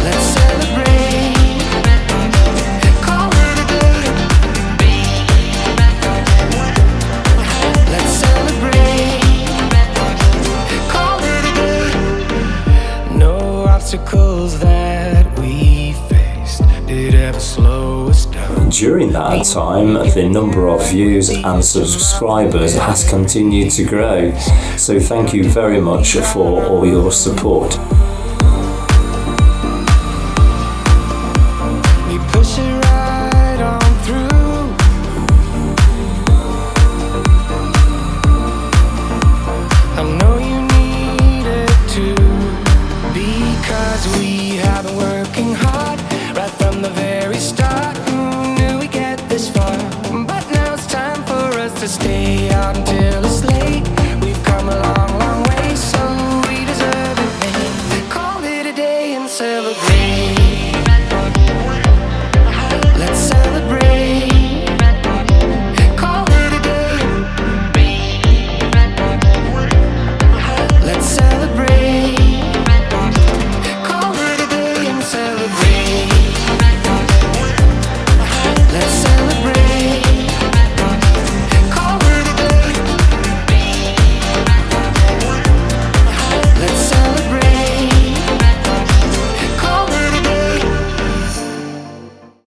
Let's celebrate. Call it a day. Let's celebrate. Call it a day. No obstacles that we faced did ever slow us down. During that time, the number of views and subscribers has continued to grow. So thank you very much for all your support. We push it right on through. I know you need it too, because we have been working hard right from the very start. Who knew we'd get this far? But now it's time for us to stay out until it's late. We've come a long, long way, so we deserve it. Call it a day and celebrate.